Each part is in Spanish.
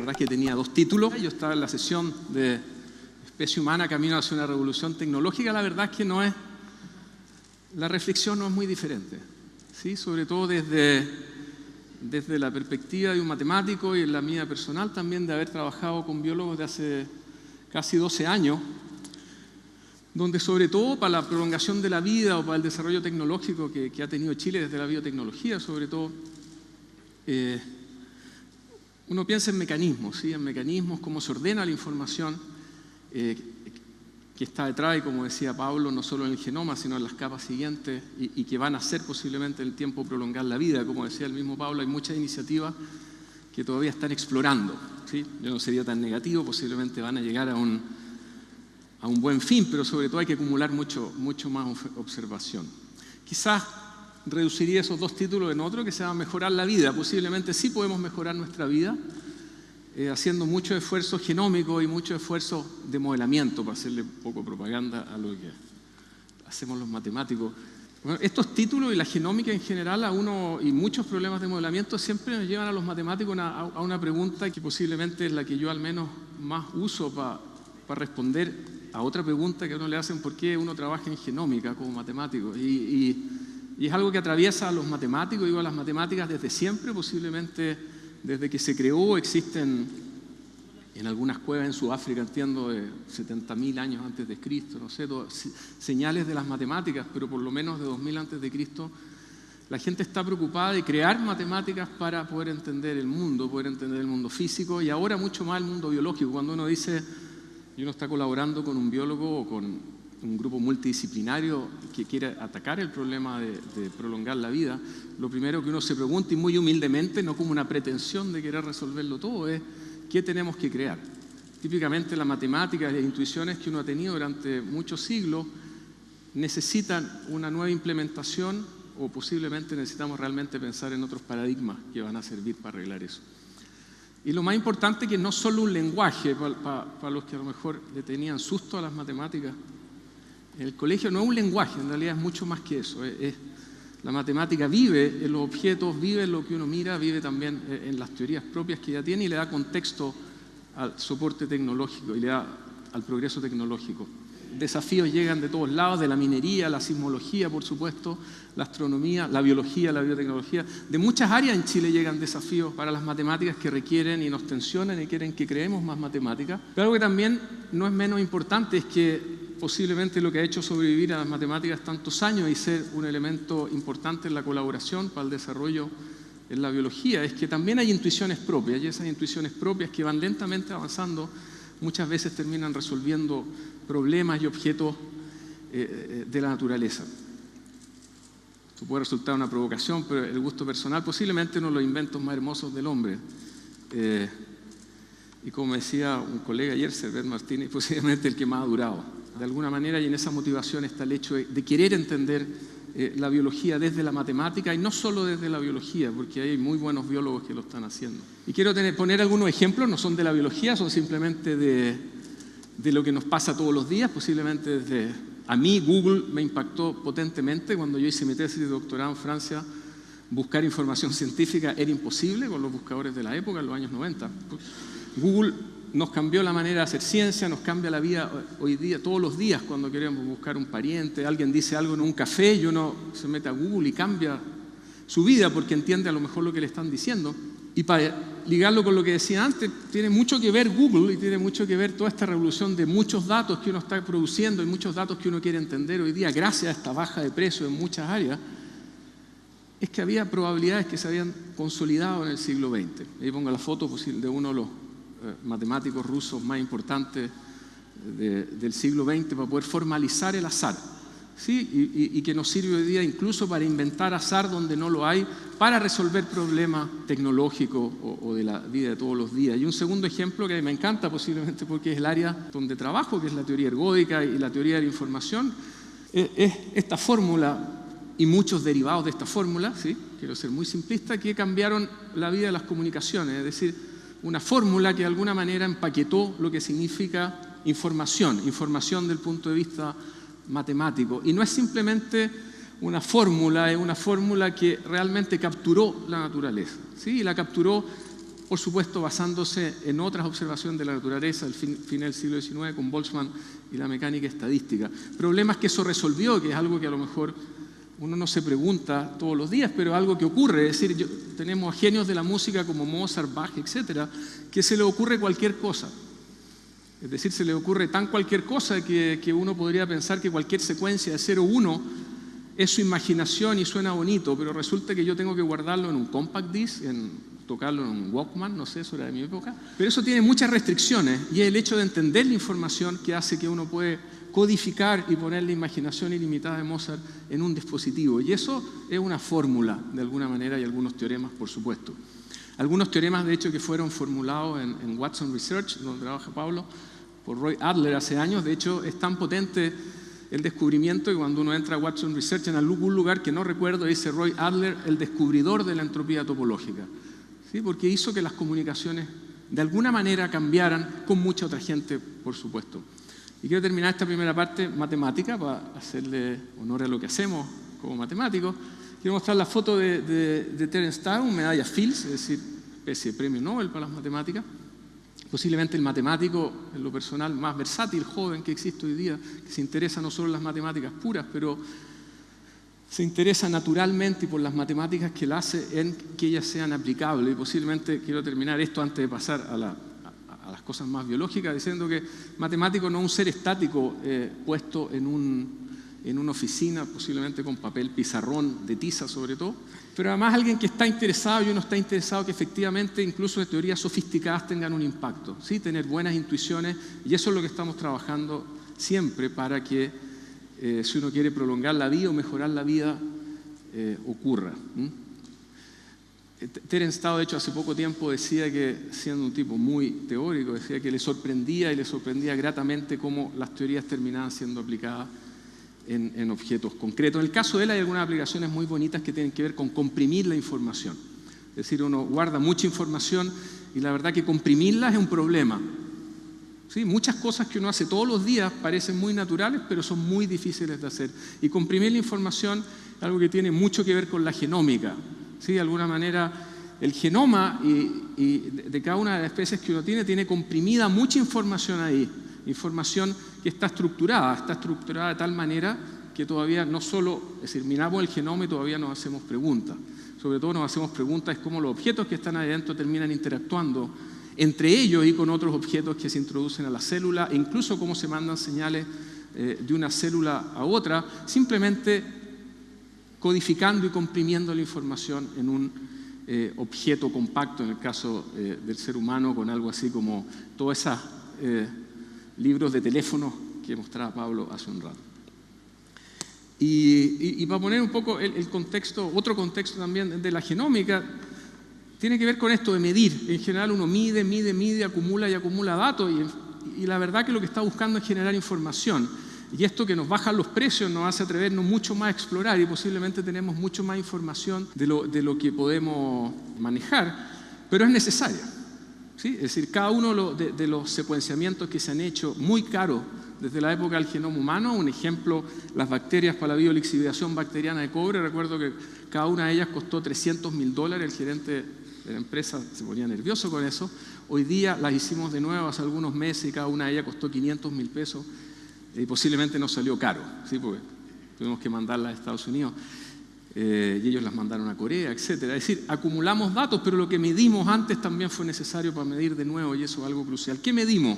verdad es que tenía 2 títulos. Yo estaba en la sesión de Especie Humana, Camino hacia una revolución tecnológica. La verdad es que la reflexión no es muy diferente, ¿sí? Sobre todo desde la perspectiva de un matemático y en la mía personal también de haber trabajado con biólogos de hace casi 12 años, donde sobre todo para la prolongación de la vida o para el desarrollo tecnológico que ha tenido Chile desde la biotecnología, sobre todo, uno piensa en mecanismos, ¿sí? En mecanismos, cómo se ordena la información que está detrás, y como decía Pablo, no solo en el genoma, sino en las capas siguientes y que van a hacer posiblemente en el tiempo prolongar la vida. Como decía el mismo Pablo, hay muchas iniciativas que todavía están explorando, ¿sí? Yo no sería tan negativo, posiblemente van a llegar a un buen fin, pero sobre todo hay que acumular mucho más observación. Quizás reduciría esos 2 títulos en otro que se llama mejorar la vida. Posiblemente sí podemos mejorar nuestra vida haciendo mucho esfuerzo genómico y mucho esfuerzo de modelamiento, para hacerle un poco propaganda a lo que hacemos los matemáticos. Bueno, estos títulos y la genómica en general y muchos problemas de modelamiento siempre nos llevan a los matemáticos a una pregunta que posiblemente es la que yo al menos más uso para responder a otra pregunta que a uno le hacen: ¿por qué uno trabaja en genómica como matemático? Y es algo que atraviesa a los matemáticos, digo, a las matemáticas desde siempre, posiblemente desde que se creó. Existen en algunas cuevas en Sudáfrica, entiendo, de 70.000 años antes de Cristo, no sé, señales de las matemáticas, pero por lo menos de 2000 antes de Cristo, la gente está preocupada de crear matemáticas para poder entender el mundo físico y ahora mucho más el mundo biológico. Cuando uno dice, y uno está colaborando con un biólogo o con un grupo multidisciplinario que quiere atacar el problema de prolongar la vida, lo primero que uno se pregunta, y muy humildemente, no como una pretensión de querer resolverlo todo, es ¿qué tenemos que crear? Típicamente las matemáticas y las intuiciones que uno ha tenido durante muchos siglos necesitan una nueva implementación, o posiblemente necesitamos realmente pensar en otros paradigmas que van a servir para arreglar eso. Y lo más importante, que no solo un lenguaje, para los que a lo mejor le tenían susto a las matemáticas, en el colegio no es un lenguaje, en realidad es mucho más que eso. La matemática vive en los objetos, vive en lo que uno mira, vive también en las teorías propias que ya tiene y le da contexto al soporte tecnológico y le da al progreso tecnológico. Desafíos llegan de todos lados, de la minería, la sismología, por supuesto, la astronomía, la biología, la biotecnología. De muchas áreas en Chile llegan desafíos para las matemáticas que requieren y nos tensionan y quieren que creemos más matemáticas. Pero algo que también no es menos importante es que posiblemente lo que ha hecho sobrevivir a las matemáticas tantos años y ser un elemento importante en la colaboración para el desarrollo en la biología es que también hay intuiciones propias, y esas intuiciones propias que van lentamente avanzando muchas veces terminan resolviendo problemas y objetos de la naturaleza. Esto puede resultar una provocación, pero el gusto personal, posiblemente uno de los inventos más hermosos del hombre. Y como decía un colega ayer, Servet Martínez, posiblemente el que más ha durado. De alguna manera, y en esa motivación está el hecho de querer entender la biología desde la matemática, y no solo desde la biología, porque hay muy buenos biólogos que lo están haciendo. Y quiero poner algunos ejemplos, no son de la biología, son simplemente de lo que nos pasa todos los días. Posiblemente a mí Google me impactó potentemente. Cuando yo hice mi tesis de doctorado en Francia, buscar información científica era imposible con los buscadores de la época, en los años 90. Google nos cambió la manera de hacer ciencia, nos cambia la vida hoy día, todos los días, cuando queremos buscar un pariente, alguien dice algo en un café y uno se mete a Google y cambia su vida porque entiende a lo mejor lo que le están diciendo. Y para ligarlo con lo que decía antes, tiene mucho que ver Google y tiene mucho que ver toda esta revolución de muchos datos que uno está produciendo y muchos datos que uno quiere entender hoy día, gracias a esta baja de precios en muchas áreas, es que había probabilidades que se habían consolidado en el siglo XX. Ahí pongo la foto de uno de los matemáticos rusos más importantes del siglo XX para poder formalizar el azar, ¿sí? Y que nos sirve hoy día incluso para inventar azar donde no lo hay, para resolver problemas tecnológicos o de la vida de todos los días. Y un segundo ejemplo que me encanta, posiblemente porque es el área donde trabajo, que es la teoría ergódica y la teoría de la información, es esta fórmula y muchos derivados de esta fórmula, ¿sí? Quiero ser muy simplista, que cambiaron la vida de las comunicaciones, es decir, una fórmula que de alguna manera empaquetó lo que significa información del punto de vista matemático. Y no es simplemente una fórmula, es una fórmula que realmente capturó la naturaleza, ¿sí? Y la capturó por supuesto basándose en otras observaciones de la naturaleza del fin del siglo XIX con Boltzmann y la mecánica estadística. Problemas que eso resolvió, que es algo que a lo mejor uno no se pregunta todos los días, pero algo que ocurre. Es decir, tenemos genios de la música como Mozart, Bach, etcétera, que se le ocurre cualquier cosa. Es decir, se le ocurre tan cualquier cosa que uno podría pensar que cualquier secuencia de 0-1 es su imaginación y suena bonito, pero resulta que yo tengo que guardarlo en un compact disc, tocarlo en un Walkman, no sé, eso era de mi época. Pero eso tiene muchas restricciones y es el hecho de entender la información que hace que uno puede codificar y poner la imaginación ilimitada de Mozart en un dispositivo. Y eso es una fórmula, de alguna manera, y algunos teoremas, por supuesto. Algunos teoremas, de hecho, que fueron formulados en Watson Research, donde trabaja Pablo, por Roy Adler hace años. De hecho, es tan potente el descubrimiento que cuando uno entra a Watson Research, en algún lugar que no recuerdo, dice Roy Adler, el descubridor de la entropía topológica. ¿Sí? Porque hizo que las comunicaciones de alguna manera cambiaran con mucha otra gente, por supuesto. Y quiero terminar esta primera parte matemática para hacerle honor a lo que hacemos como matemáticos. Quiero mostrar la foto de Terence Tao, medalla Fields, es decir, especie de premio Nobel para las matemáticas. Posiblemente el matemático, en lo personal, más versátil, joven que existe hoy día, que se interesa no solo en las matemáticas puras, pero se interesa naturalmente por las matemáticas que él hace en que ellas sean aplicables. Y posiblemente, quiero terminar esto antes de pasar a las cosas más biológicas, diciendo que matemático no es un ser estático puesto en una oficina, posiblemente con papel pizarrón de tiza sobre todo, pero además alguien que está interesado, y uno está interesado que efectivamente incluso de teorías sofisticadas tengan un impacto, ¿sí? Tener buenas intuiciones, y eso es lo que estamos trabajando siempre para que si uno quiere prolongar la vida o mejorar la vida, ocurra. Terence Tao, de hecho, hace poco tiempo decía que, siendo un tipo muy teórico, decía que le sorprendía gratamente cómo las teorías terminaban siendo aplicadas en objetos concretos. En el caso de él hay algunas aplicaciones muy bonitas que tienen que ver con comprimir la información. Es decir, uno guarda mucha información y la verdad que comprimirla es un problema. ¿Sí? Muchas cosas que uno hace todos los días parecen muy naturales, pero son muy difíciles de hacer. Y comprimir la información es algo que tiene mucho que ver con la genómica. ¿Sí? De alguna manera, el genoma y de cada una de las especies que uno tiene comprimida mucha información ahí. Información que está estructurada de tal manera que todavía no solo, es decir, miramos el genoma y todavía nos hacemos preguntas. Sobre todo nos hacemos preguntas de cómo los objetos que están ahí adentro terminan interactuando entre ellos y con otros objetos que se introducen a la célula, e incluso cómo se mandan señales de una célula a otra, simplemente codificando y comprimiendo la información en un objeto compacto, en el caso del ser humano, con algo así como todas esas libros de teléfono que mostraba Pablo hace un rato. Y para poner un poco el contexto, otro contexto también de la genómica, tiene que ver con esto de medir. En general uno mide, acumula y acumula datos y la verdad que lo que está buscando es generar información. Y esto que nos bajan los precios nos hace atrevernos mucho más a explorar y posiblemente tenemos mucho más información de lo que podemos manejar, pero es necesaria. ¿Sí? Es decir, cada uno de los secuenciamientos que se han hecho muy caros desde la época del genoma humano, un ejemplo, las bacterias para la biolixiviación bacteriana de cobre, recuerdo que cada una de ellas costó $300.000, el gerente de la empresa se ponía nervioso con eso. Hoy día las hicimos de nuevo hace algunos meses y cada una de ellas costó $500.000 y posiblemente nos salió caro, ¿sí? Porque tuvimos que mandarlas a Estados Unidos. Y ellos las mandaron a Corea, etc. Es decir, acumulamos datos, pero lo que medimos antes también fue necesario para medir de nuevo, y eso es algo crucial. ¿Qué medimos?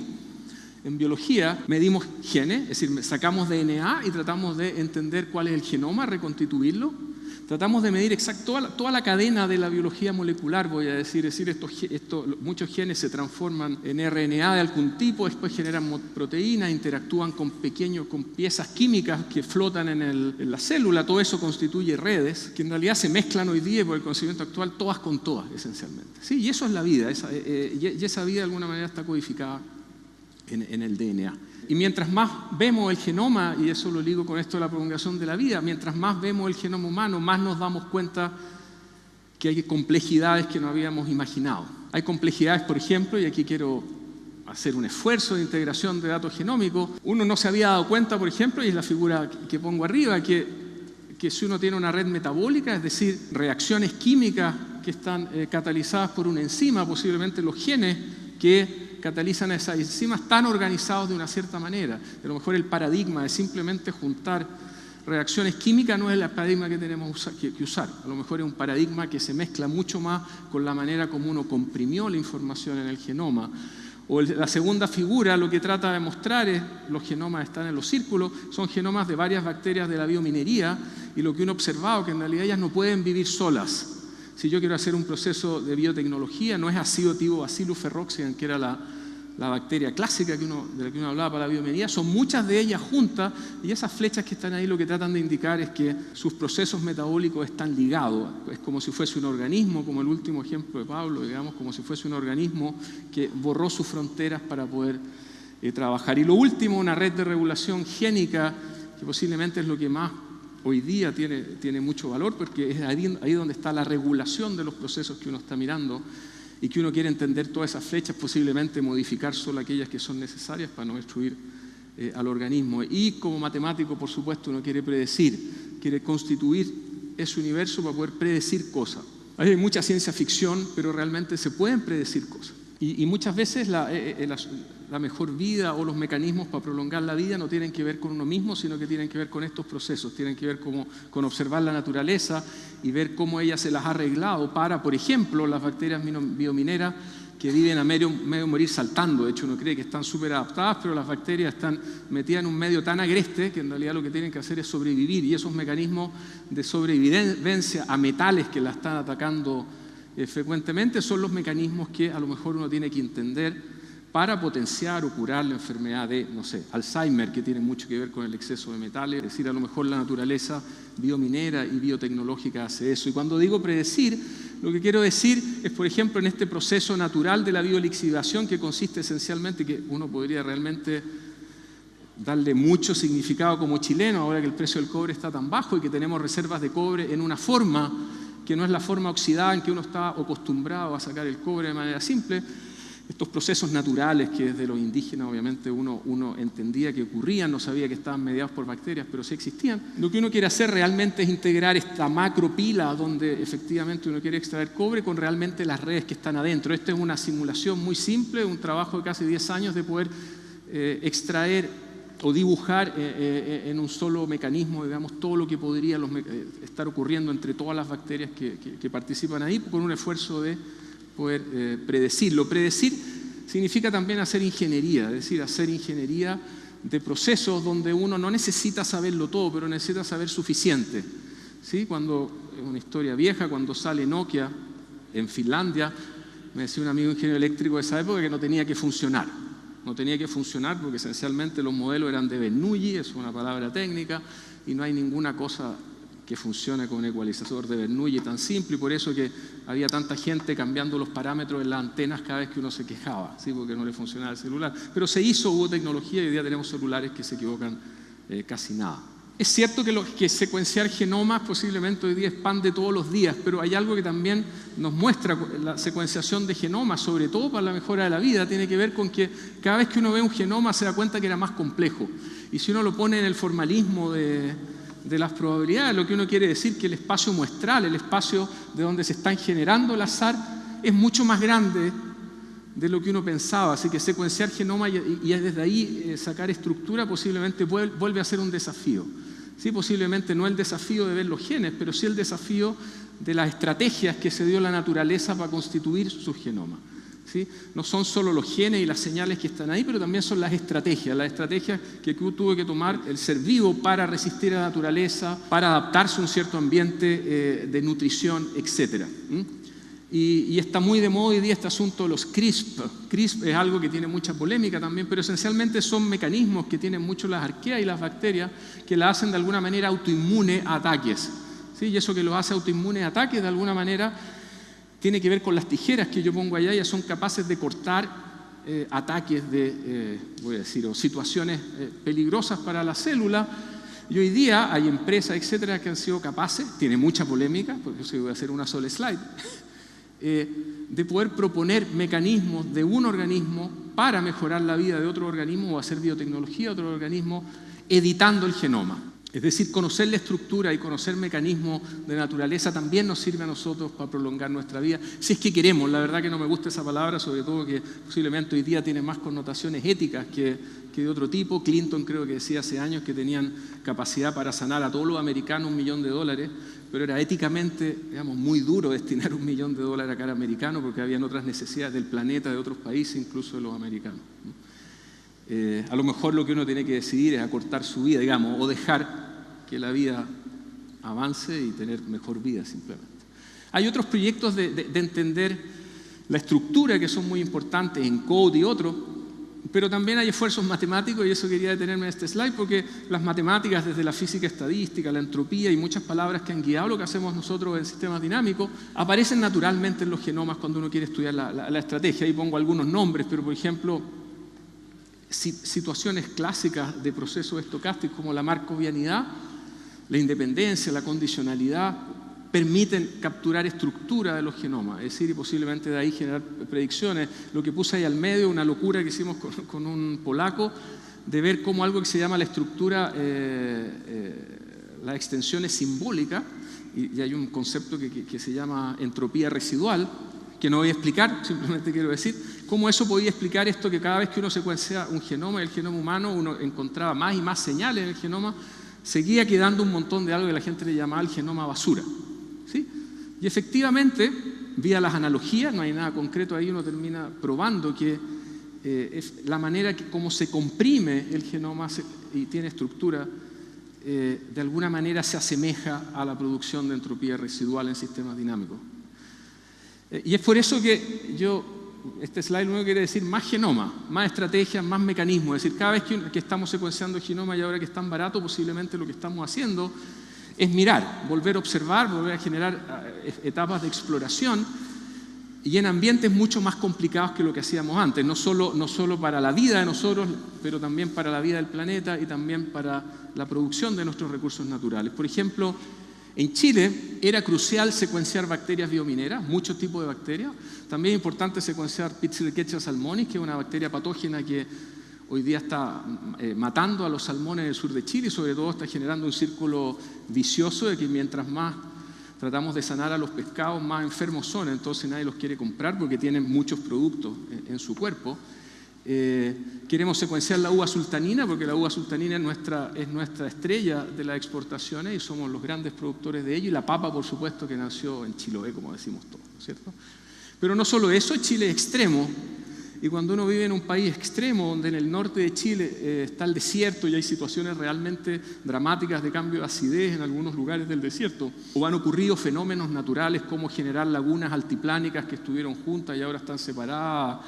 En biología medimos genes, es decir, sacamos DNA y tratamos de entender cuál es el genoma, reconstituirlo. Tratamos de medir toda la cadena de la biología molecular, voy a decir, muchos genes se transforman en RNA de algún tipo, después generan proteínas, interactúan con piezas químicas que flotan en la célula, todo eso constituye redes, que en realidad se mezclan hoy día por el conocimiento actual, todas con todas, esencialmente. ¿Sí? Y eso es la vida, y esa vida de alguna manera está codificada en el DNA. Y mientras más vemos el genoma, y eso lo ligo con esto de la prolongación de la vida, mientras más vemos el genoma humano, más nos damos cuenta que hay complejidades que no habíamos imaginado. Hay complejidades, por ejemplo, y aquí quiero hacer un esfuerzo de integración de datos genómicos. Uno no se había dado cuenta, por ejemplo, y es la figura que pongo arriba, que si uno tiene una red metabólica, es decir, reacciones químicas que están catalizadas por una enzima, posiblemente los genes que catalizan a esas enzimas están organizados de una cierta manera. A lo mejor el paradigma de simplemente juntar reacciones químicas no es el paradigma que tenemos que usar. A lo mejor es un paradigma que se mezcla mucho más con la manera como uno comprimió la información en el genoma. O la segunda figura lo que trata de mostrar es los genomas están en los círculos, son genomas de varias bacterias de la biominería, y lo que uno ha observado es que en realidad ellas no pueden vivir solas. Si yo quiero hacer un proceso de biotecnología, no es ácido tibobacillus ferroxidans, que era la bacteria clásica de la que uno hablaba para la biominería, son muchas de ellas juntas, y esas flechas que están ahí lo que tratan de indicar es que sus procesos metabólicos están ligados. Es como si fuese un organismo, como el último ejemplo de Pablo, digamos, como si fuese un organismo que borró sus fronteras para poder trabajar. Y lo último, una red de regulación génica, que posiblemente es lo que más hoy día tiene mucho valor, porque es ahí donde está la regulación de los procesos que uno está mirando, y que uno quiere entender todas esas flechas, posiblemente modificar solo aquellas que son necesarias para no destruir al organismo. Y como matemático, por supuesto, uno quiere predecir, quiere constituir ese universo para poder predecir cosas. Hay mucha ciencia ficción, pero realmente se pueden predecir cosas. Y muchas veces la mejor vida o los mecanismos para prolongar la vida no tienen que ver con uno mismo, sino que tienen que ver con estos procesos, tienen que ver con observar la naturaleza y ver cómo ella se las ha arreglado para, por ejemplo, las bacterias biomineras que viven a medio morir saltando. De hecho, uno cree que están súper adaptadas, pero las bacterias están metidas en un medio tan agreste que en realidad lo que tienen que hacer es sobrevivir, y esos mecanismos de sobrevivencia a metales que la están atacando frecuentemente son los mecanismos que a lo mejor uno tiene que entender para potenciar o curar la enfermedad de, no sé, Alzheimer, que tiene mucho que ver con el exceso de metales. Es decir, a lo mejor la naturaleza biominera y biotecnológica hace eso. Y cuando digo predecir, lo que quiero decir es, por ejemplo, en este proceso natural de la biolixidación, que consiste esencialmente, que uno podría realmente darle mucho significado como chileno, ahora que el precio del cobre está tan bajo y que tenemos reservas de cobre en una forma que no es la forma oxidada en que uno está acostumbrado a sacar el cobre de manera simple. Estos procesos naturales que desde los indígenas obviamente uno entendía que ocurrían, no sabía que estaban mediados por bacterias, pero sí existían. Lo que uno quiere hacer realmente es integrar esta macropila donde efectivamente uno quiere extraer cobre con realmente las redes que están adentro. Esta es una simulación muy simple, un trabajo de casi 10 años de poder extraer o dibujar en un solo mecanismo, digamos, todo lo que podría estar ocurriendo entre todas las bacterias que participan ahí, con un esfuerzo de poder predecirlo. Predecir significa también hacer ingeniería, es decir, hacer ingeniería de procesos donde uno no necesita saberlo todo, pero necesita saber suficiente. ¿Sí? Cuando, es una historia vieja, cuando sale Nokia en Finlandia, me decía un amigo ingeniero eléctrico de esa época que no tenía que funcionar. No tenía que funcionar porque esencialmente los modelos eran de Bernoulli, es una palabra técnica, y no hay ninguna cosa que funcione con un ecualizador de Bernoulli tan simple, y por eso que había tanta gente cambiando los parámetros en las antenas cada vez que uno se quejaba, ¿sí? Porque no le funcionaba el celular. Pero se hizo, hubo tecnología, y hoy día tenemos celulares que se equivocan casi nada. Es cierto que secuenciar genomas posiblemente hoy día es pan de todos los días, pero hay algo que también nos muestra la secuenciación de genomas, sobre todo para la mejora de la vida, tiene que ver con que cada vez que uno ve un genoma se da cuenta que era más complejo. Y si uno lo pone en el formalismo de las probabilidades, lo que uno quiere decir que el espacio muestral, el espacio de donde se están generando el azar, es mucho más grande de lo que uno pensaba. Así que secuenciar genoma y desde ahí sacar estructura posiblemente vuelve a ser un desafío. Sí, posiblemente no el desafío de ver los genes, pero sí el desafío de las estrategias que se dio la naturaleza para constituir sus genomas. ¿Sí? No son solo los genes y las señales que están ahí, pero también son las estrategias que tuvo que tomar el ser vivo para resistir a la naturaleza, para adaptarse a un cierto ambiente de nutrición, etc. Y está muy de moda hoy día este asunto de los CRISP. CRISP es algo que tiene mucha polémica también, pero esencialmente son mecanismos que tienen mucho las arqueas y las bacterias que la hacen de alguna manera autoinmune a ataques. ¿Sí? Y eso que lo hace autoinmune a ataques de alguna manera tiene que ver con las tijeras que yo pongo allá. Ya son capaces de cortar ataques o situaciones peligrosas para la célula. Y hoy día hay empresas, etcétera, que han sido capaces, tiene mucha polémica, porque yo voy a hacer una sola slide, de poder proponer mecanismos de un organismo para mejorar la vida de otro organismo o hacer biotecnología de otro organismo editando el genoma. Es decir, conocer la estructura y conocer mecanismos de naturaleza también nos sirve a nosotros para prolongar nuestra vida, si es que queremos. La verdad que no me gusta esa palabra, sobre todo que posiblemente hoy día tiene más connotaciones éticas que de otro tipo. Clinton creo que decía hace años que tenían capacidad para sanar a todos los americanos $1 millón, pero era éticamente, digamos, muy duro destinar $1 millón a cada americano porque habían otras necesidades del planeta, de otros países, incluso de los americanos, ¿no? A lo mejor lo que uno tiene que decidir es acortar su vida, digamos, o dejar que la vida avance y tener mejor vida simplemente. Hay otros proyectos de entender la estructura que son muy importantes en Code y otros, pero también hay esfuerzos matemáticos, y eso quería detenerme en este slide, porque las matemáticas, desde la física estadística, la entropía y muchas palabras que han guiado lo que hacemos nosotros en sistemas dinámicos, aparecen naturalmente en los genomas cuando uno quiere estudiar la estrategia. Ahí pongo algunos nombres, pero por ejemplo, situaciones clásicas de procesos estocásticos como la markovianidad, la independencia, la condicionalidad, permiten capturar estructura de los genomas, es decir, y posiblemente de ahí generar predicciones. Lo que puse ahí al medio, una locura que hicimos con un polaco, de ver cómo algo que se llama la estructura, la extensión es simbólica, y hay un concepto que se llama entropía residual, que no voy a explicar, simplemente quiero decir cómo eso podía explicar esto, que cada vez que uno secuencia un genoma, el genoma humano, uno encontraba más y más señales en el genoma, seguía quedando un montón de algo que la gente le llamaba el genoma basura, ¿sí? Y efectivamente, vía las analogías, no hay nada concreto ahí, uno termina probando que es la manera que como se comprime el genoma y tiene estructura, de alguna manera se asemeja a la producción de entropía residual en sistemas dinámicos. Y es por eso que este slide nuevo quiere decir más genoma, más estrategias, más mecanismos. Es decir, cada vez que estamos secuenciando el genoma y ahora que es tan barato, posiblemente lo que estamos haciendo es mirar, volver a observar, volver a generar etapas de exploración, y en ambientes mucho más complicados que lo que hacíamos antes, no solo para la vida de nosotros, pero también para la vida del planeta y también para la producción de nuestros recursos naturales. Por ejemplo, en Chile era crucial secuenciar bacterias biomineras, muchos tipos de bacterias. También es importante secuenciar Pizzerickettsia salmonis, que es una bacteria patógena que hoy día está matando a los salmones del sur de Chile, y sobre todo está generando un círculo vicioso de que mientras más tratamos de sanar a los pescados, más enfermos son, entonces nadie los quiere comprar porque tienen muchos productos en su cuerpo. Queremos secuenciar la uva sultanina, porque la uva sultanina es nuestra estrella de las exportaciones y somos los grandes productores de ello, y la papa, por supuesto, que nació en Chiloé, como decimos todos, ¿cierto? Pero no solo eso, Chile es extremo, y cuando uno vive en un país extremo, donde en el norte de Chile está el desierto y hay situaciones realmente dramáticas de cambio de acidez en algunos lugares del desierto, o han ocurrido fenómenos naturales como generar lagunas altiplánicas que estuvieron juntas y ahora están separadas,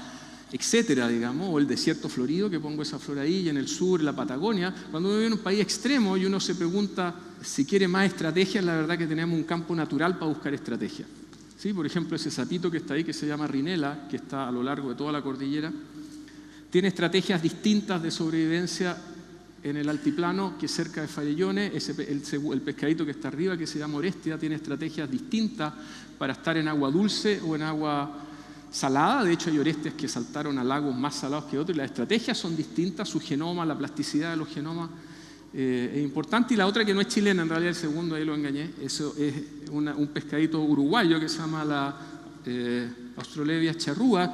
etcétera, digamos, o el desierto florido, que pongo esa flor ahí, y en el sur, la Patagonia. Cuando uno vive en un país extremo y uno se pregunta si quiere más estrategias, la verdad que tenemos un campo natural para buscar estrategias, ¿sí? Por ejemplo, ese sapito que está ahí, que se llama Rinella, que está a lo largo de toda la cordillera, tiene estrategias distintas de sobrevivencia en el altiplano que cerca de Farellones. El pescadito que está arriba, que se llama Orestia, tiene estrategias distintas para estar en agua dulce o en agua salada. De hecho, hay orestias que saltaron a lagos más salados que otros, y las estrategias son distintas, su genoma, la plasticidad de los genomas es importante. Y la otra, que no es chilena, en realidad el segundo, ahí lo engañé, eso es un pescadito uruguayo que se llama la Austrolevia charrúa,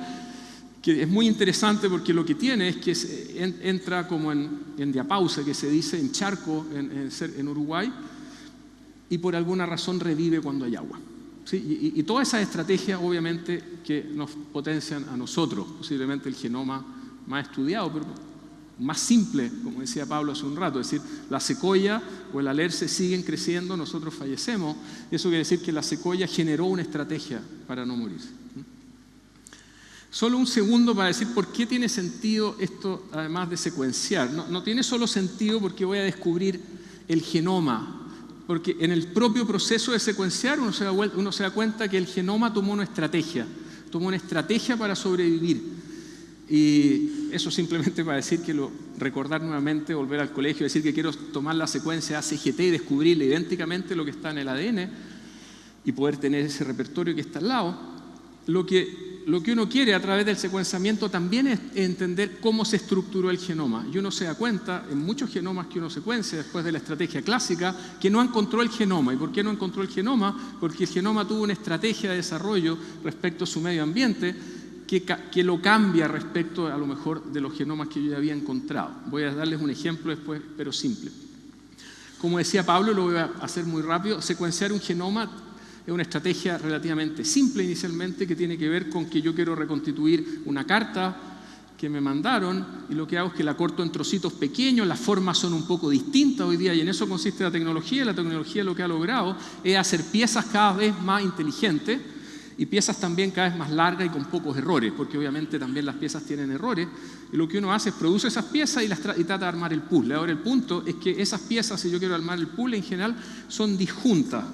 que es muy interesante porque lo que tiene es que entra como en diapausa, que se dice, en charco en Uruguay, y por alguna razón revive cuando hay agua. ¿Sí? Y todas esas estrategias, obviamente, que nos potencian a nosotros, posiblemente el genoma más estudiado, pero más simple, como decía Pablo hace un rato. Es decir, la secoya o el alerce siguen creciendo, nosotros fallecemos, y eso quiere decir que la secoya generó una estrategia para no morirse. Solo un segundo para decir por qué tiene sentido esto, además de secuenciar. No tiene solo sentido porque voy a descubrir el genoma, porque en el propio proceso de secuenciar uno se da cuenta que el genoma tomó una estrategia para sobrevivir. Y eso simplemente para decir que recordar nuevamente, volver al colegio, decir que quiero tomar la secuencia ACGT y descubrirle idénticamente lo que está en el ADN y poder tener ese repertorio que está al lado. Lo que lo que uno quiere a través del secuenciamiento también es entender cómo se estructuró el genoma. Y uno se da cuenta, en muchos genomas que uno secuencia después de la estrategia clásica, que no encontró el genoma. ¿Y por qué no encontró el genoma? Porque el genoma tuvo una estrategia de desarrollo respecto a su medio ambiente que lo cambia respecto a lo mejor de los genomas que yo ya había encontrado. Voy a darles un ejemplo después, pero simple. Como decía Pablo, lo voy a hacer muy rápido, secuenciar un genoma es una estrategia relativamente simple inicialmente que tiene que ver con que yo quiero reconstituir una carta que me mandaron y lo que hago es que la corto en trocitos pequeños, las formas son un poco distintas hoy día y en eso consiste la tecnología. La tecnología lo que ha logrado es hacer piezas cada vez más inteligentes y piezas también cada vez más largas y con pocos errores, porque obviamente también las piezas tienen errores y lo que uno hace es produce esas piezas y trata de armar el puzzle. Ahora el punto es que esas piezas, si yo quiero armar el puzzle en general, son disjuntas.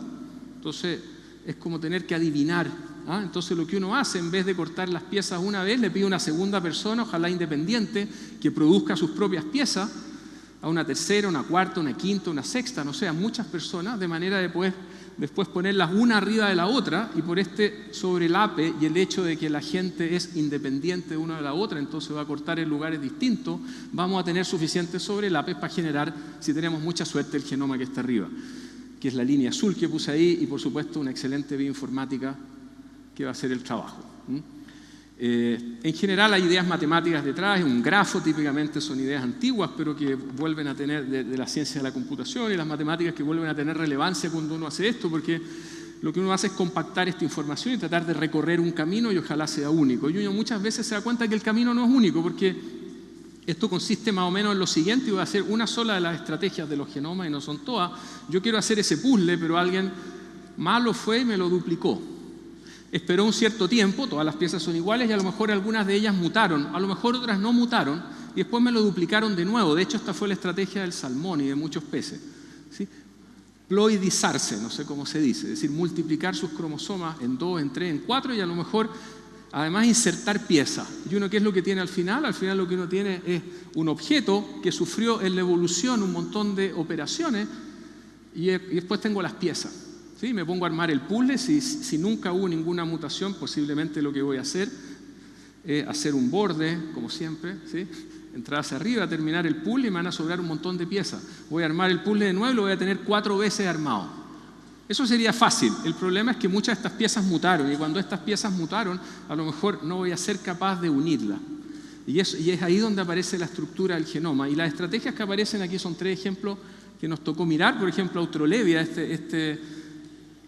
Entonces es como tener que adivinar. Entonces lo que uno hace, en vez de cortar las piezas una vez, le pide a una segunda persona, ojalá independiente, que produzca sus propias piezas, a una tercera, una cuarta, una quinta, una sexta, no sé, a muchas personas, de manera de poder después ponerlas una arriba de la otra, y por este sobrelape y el hecho de que la gente es independiente de una de la otra, entonces va a cortar en lugares distintos, vamos a tener suficientes sobrelapes para generar, si tenemos mucha suerte, el genoma que está arriba, que es la línea azul que puse ahí, y por supuesto una excelente bioinformática que va a hacer el trabajo. En general hay ideas matemáticas detrás, un grafo típicamente son ideas antiguas, pero que vuelven a tener de la ciencia de la computación y las matemáticas que vuelven a tener relevancia cuando uno hace esto, porque lo que uno hace es compactar esta información y tratar de recorrer un camino y ojalá sea único. Y uno muchas veces se da cuenta que el camino no es único, porque esto consiste más o menos en lo siguiente, y voy a hacer una sola de las estrategias de los genomas y no son todas. Yo quiero hacer ese puzzle, pero alguien malo fue y me lo duplicó. Esperó un cierto tiempo, todas las piezas son iguales y a lo mejor algunas de ellas mutaron, a lo mejor otras no mutaron y después me lo duplicaron de nuevo. De hecho, esta fue la estrategia del salmón y de muchos peces, ¿sí? Ploidizarse, no sé cómo se dice, es decir, multiplicar sus cromosomas en 2, en 3, en 4 y a lo mejor además insertar piezas. ¿Y uno qué es lo que tiene al final? Al final lo que uno tiene es un objeto que sufrió en la evolución un montón de operaciones y después tengo las piezas. ¿Sí? Me pongo a armar el puzzle, si nunca hubo ninguna mutación, posiblemente lo que voy a hacer es hacer un borde, como siempre, ¿sí? Entrar hacia arriba, terminar el puzzle y me van a sobrar un montón de piezas. Voy a armar el puzzle de nuevo y lo voy a tener 4 veces armado. Eso sería fácil. El problema es que muchas de estas piezas mutaron y cuando estas piezas mutaron, a lo mejor no voy a ser capaz de unirlas. Y es ahí donde aparece la estructura del genoma. Y las estrategias que aparecen aquí son 3 ejemplos que nos tocó mirar. Por ejemplo, Austrolevia,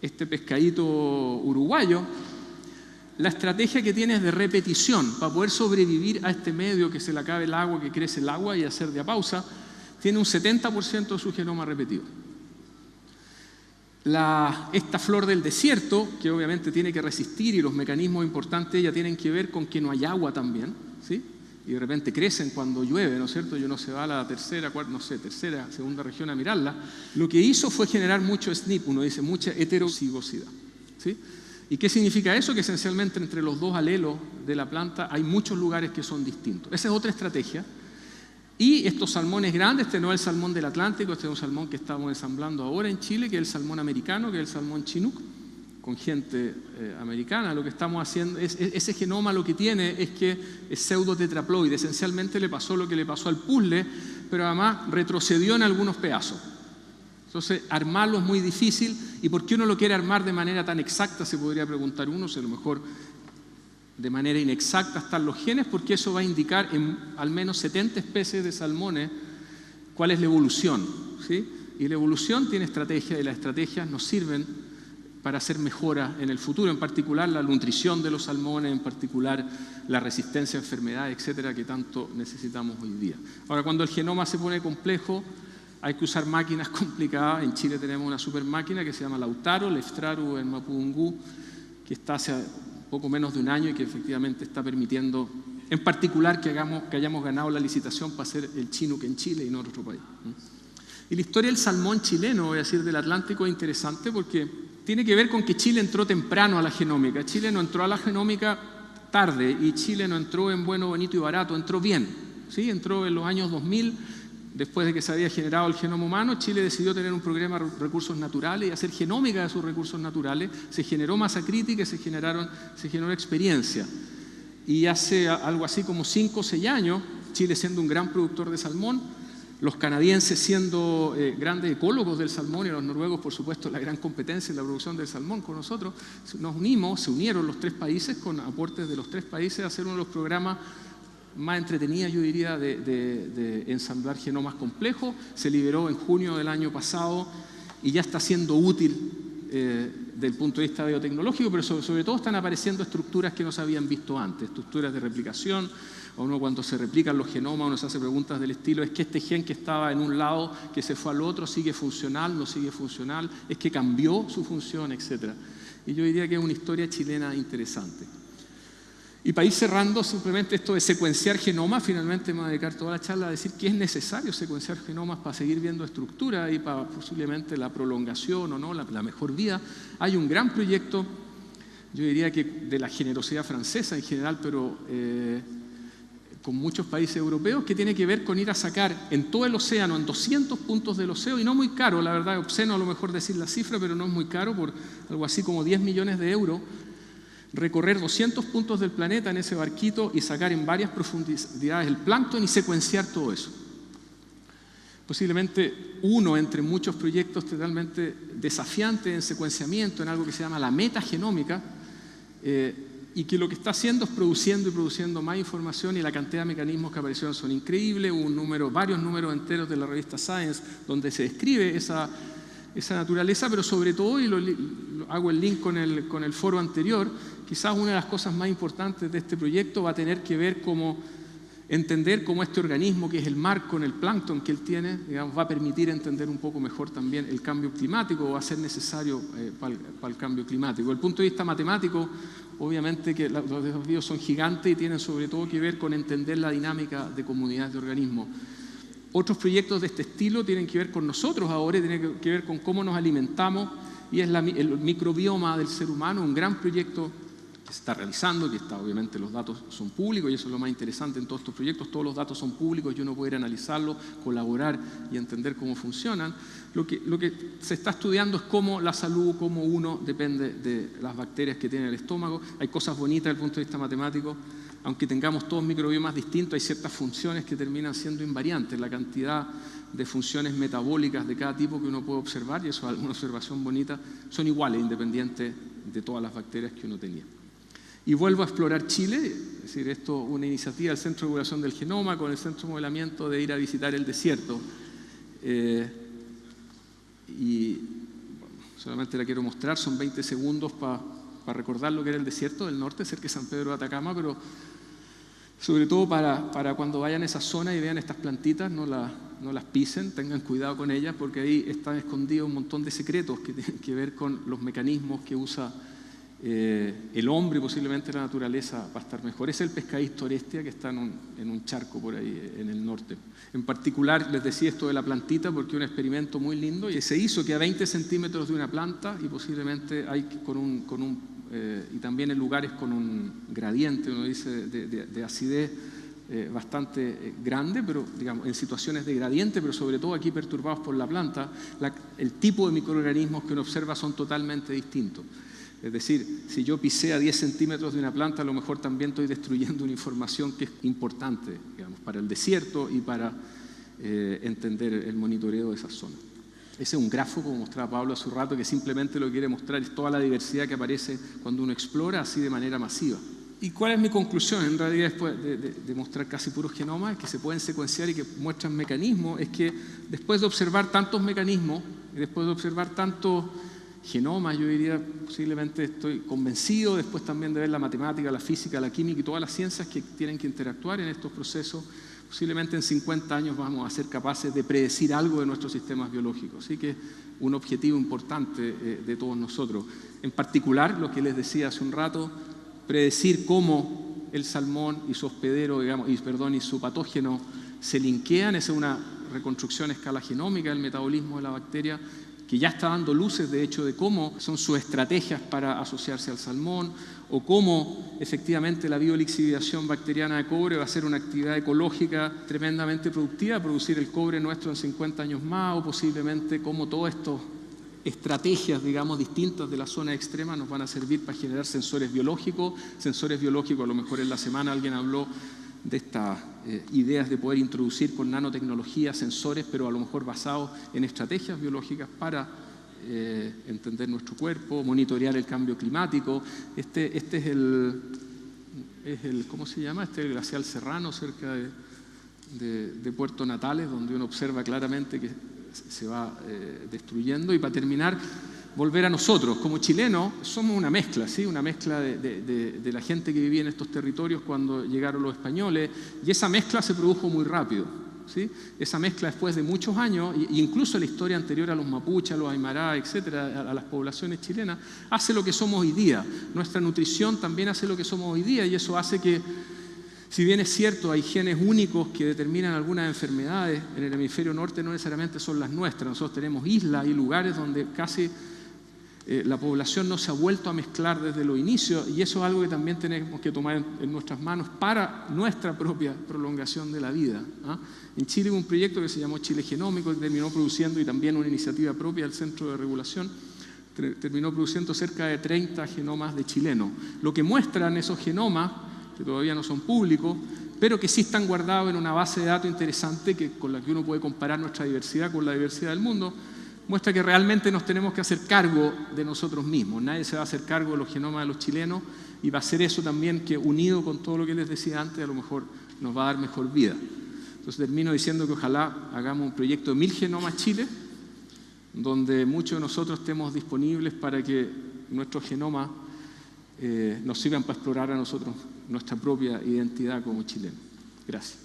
este pescadito uruguayo, la estrategia que tiene es de repetición. Para poder sobrevivir a este medio que se le acabe el agua, que crece el agua y hacer diapausa, tiene un 70% de su genoma repetido. Esta flor del desierto, que obviamente tiene que resistir y los mecanismos importantes ya tienen que ver con que no hay agua también, ¿sí? Y de repente crecen cuando llueve, ¿no es cierto? Y uno se va a la tercera, segunda región a mirarla. Lo que hizo fue generar mucho SNP, uno dice mucha heterocigosidad, ¿sí? ¿Y qué significa eso? Que esencialmente entre los 2 alelos de la planta hay muchos lugares que son distintos. Esa es otra estrategia. Y estos salmones grandes, este no es el salmón del Atlántico, este es un salmón que estamos ensamblando ahora en Chile, que es el salmón americano, que es el salmón chinook, con gente americana. Lo que estamos haciendo, ese genoma lo que tiene es que es pseudotetraploide. Esencialmente le pasó lo que le pasó al puzzle, pero además retrocedió en algunos pedazos. Entonces, armarlo es muy difícil. ¿Y por qué uno lo quiere armar de manera tan exacta? Se podría preguntar uno, si a lo mejor de manera inexacta están los genes, porque eso va a indicar en al menos 70 especies de salmones cuál es la evolución, ¿sí? Y la evolución tiene estrategias y las estrategias nos sirven para hacer mejoras en el futuro, en particular la nutrición de los salmones, en particular la resistencia a enfermedades, etcétera, que tanto necesitamos hoy día. Ahora, cuando el genoma se pone complejo, hay que usar máquinas complicadas. En Chile tenemos una super máquina que se llama Lautaro, Leftraru en Mapudungú, que está hace poco menos de un año y que efectivamente está permitiendo, en particular, que hayamos ganado la licitación para hacer el chinook en Chile y no en otro país. Y la historia del salmón chileno, voy a decir, del Atlántico, es interesante porque tiene que ver con que Chile entró temprano a la genómica. Chile no entró a la genómica tarde y Chile no entró en bueno, bonito y barato, entró bien, ¿sí? Entró en los años 2000, después de que se había generado el genoma humano. Chile decidió tener un programa de recursos naturales y hacer genómica de sus recursos naturales. Se generó masa crítica y se generó experiencia. y hace algo así como 5 o 6 años, Chile siendo un gran productor de salmón, los canadienses siendo grandes ecólogos del salmón y los noruegos, por supuesto, la gran competencia en la producción del salmón con nosotros, nos unimos, se unieron los 3 países con aportes de los 3 países a hacer uno de los programas más entretenidos, yo diría, de ensamblar genomas complejos. Se liberó en junio del año pasado y ya está siendo útil desde el punto de vista biotecnológico, pero sobre todo están apareciendo estructuras que no se habían visto antes, estructuras de replicación. Uno cuando se replican los genomas, uno se hace preguntas del estilo: ¿es que este gen que estaba en un lado, que se fue al otro, sigue funcional, no sigue funcional? ¿Es que cambió su función, etcétera? Y yo diría que es una historia chilena interesante. Y para ir cerrando, simplemente esto de secuenciar genomas, finalmente me voy a dedicar toda la charla a decir que es necesario secuenciar genomas para seguir viendo estructura y para posiblemente la prolongación o no, la mejor vida. Hay un gran proyecto, yo diría que de la generosidad francesa en general, pero con muchos países europeos, que tiene que ver con ir a sacar en todo el océano, en 200 puntos del océano, y no muy caro, la verdad, obsceno a lo mejor decir la cifra, pero no es muy caro, por algo así como 10 millones de euros, recorrer 200 puntos del planeta en ese barquito y sacar en varias profundidades el plancton y secuenciar todo eso. Posiblemente uno entre muchos proyectos totalmente desafiantes en secuenciamiento, en algo que se llama la metagenómica, y que lo que está haciendo es produciendo y produciendo más información, y la cantidad de mecanismos que aparecieron son increíbles. Hubo varios números enteros de la revista Science donde se describe esa naturaleza, pero sobre todo, y hago el link con el foro anterior, quizás una de las cosas más importantes de este proyecto va a tener que ver cómo entender cómo este organismo, que es el mar con el plancton que él tiene, digamos, va a permitir entender un poco mejor también el cambio climático, o va a ser necesario para el cambio climático. Desde el punto de vista matemático, obviamente que los desafíos son gigantes y tienen sobre todo que ver con entender la dinámica de comunidades de organismos. Otros proyectos de este estilo tienen que ver con nosotros ahora, tienen que ver con cómo nos alimentamos, y es el microbioma del ser humano, un gran proyecto que se está realizando, que está, obviamente los datos son públicos, y eso es lo más interesante en todos estos proyectos: todos los datos son públicos y uno puede ir a analizarlos, colaborar y entender cómo funcionan. Lo que se está estudiando es cómo la salud, cómo uno depende de las bacterias que tiene el estómago. Hay cosas bonitas desde el punto de vista matemático. Aunque tengamos todos microbiomas distintos, hay ciertas funciones que terminan siendo invariantes, la cantidad de funciones metabólicas de cada tipo que uno puede observar, y eso es una observación bonita, son iguales, independientes de todas las bacterias que uno tenía. Y vuelvo a explorar Chile, es decir, esto es una iniciativa del Centro de Regulación del Genoma con el Centro de Modelamiento de ir a visitar el desierto. Y bueno, solamente la quiero mostrar, son 20 segundos para recordar lo que era el desierto del norte, cerca de San Pedro de Atacama, pero sobre todo para cuando vayan a esa zona y vean estas plantitas, no las pisen, tengan cuidado con ellas, porque ahí están escondidos un montón de secretos que tienen que ver con los mecanismos que usa el hombre y posiblemente la naturaleza para estar mejor. Ese es el pescadito Orestia, que está en un charco por ahí en el norte. En particular les decía esto de la plantita porque es un experimento muy lindo, y se hizo que a 20 centímetros de una planta, y posiblemente hay y también en lugares con un gradiente, uno dice, de acidez bastante grande, pero digamos en situaciones de gradiente, pero sobre todo aquí perturbados por la planta, el tipo de microorganismos que uno observa son totalmente distintos. Es decir, si yo pisé a 10 centímetros de una planta, a lo mejor también estoy destruyendo una información que es importante, digamos, para el desierto y para entender el monitoreo de esa zona. Ese es un grafo, como mostraba Pablo hace un rato, que simplemente lo que quiere mostrar es toda la diversidad que aparece cuando uno explora así de manera masiva. ¿Y cuál es mi conclusión? En realidad, después de mostrar casi puros genomas que se pueden secuenciar y que muestran mecanismos, es que después de observar tantos mecanismos, y después de observar tantos genomas, yo diría, posiblemente estoy convencido, después también de ver la matemática, la física, la química y todas las ciencias que tienen que interactuar en estos procesos, posiblemente en 50 años vamos a ser capaces de predecir algo de nuestros sistemas biológicos. Así que es un objetivo importante de todos nosotros. En particular, lo que les decía hace un rato, predecir cómo el salmón y su hospedero, digamos, y su patógeno se linkean. Esa es una reconstrucción a escala genómica del metabolismo de la bacteria, que ya está dando luces, de hecho, de cómo son sus estrategias para asociarse al salmón, o cómo efectivamente la biolixiviación bacteriana de cobre va a ser una actividad ecológica tremendamente productiva, producir el cobre nuestro en 50 años más, o posiblemente cómo todos estos estrategias, digamos, distintas de la zona extrema nos van a servir para generar sensores biológicos. Sensores biológicos, a lo mejor en la semana alguien habló de estas ideas de poder introducir con nanotecnología sensores, pero a lo mejor basados en estrategias biológicas para entender nuestro cuerpo, monitorear el cambio climático. Este es el ¿cómo se llama? Este es el glacial Serrano, cerca de Puerto Natales, donde uno observa claramente que se va destruyendo. Y para terminar, volver a nosotros. Como chilenos somos una mezcla, ¿sí? Una mezcla de la gente que vivía en estos territorios cuando llegaron los españoles, y esa mezcla se produjo muy rápido, ¿sí? Esa mezcla después de muchos años, e incluso la historia anterior a los mapuches, a los aymara, etcétera, a las poblaciones chilenas, hace lo que somos hoy día. Nuestra nutrición también hace lo que somos hoy día, y eso hace que, si bien es cierto, hay genes únicos que determinan algunas enfermedades, en el hemisferio norte no necesariamente son las nuestras. Nosotros tenemos islas y lugares donde casi la población no se ha vuelto a mezclar desde los inicios, y eso es algo que también tenemos que tomar en nuestras manos para nuestra propia prolongación de la vida. En Chile hubo un proyecto que se llamó Chile Genómico, que terminó produciendo, y también una iniciativa propia del Centro de Regulación, terminó produciendo cerca de 30 genomas de chilenos. Lo que muestran esos genomas, que todavía no son públicos, pero que sí están guardados en una base de datos interesante con la que uno puede comparar nuestra diversidad con la diversidad del mundo, muestra que realmente nos tenemos que hacer cargo de nosotros mismos. Nadie se va a hacer cargo de los genomas de los chilenos, y va a ser eso también que, unido con todo lo que les decía antes, a lo mejor nos va a dar mejor vida. Entonces termino diciendo que ojalá hagamos un proyecto de 1000 genomas Chile, donde muchos de nosotros estemos disponibles para que nuestros genomas nos sirvan para explorar a nosotros nuestra propia identidad como chilenos. Gracias.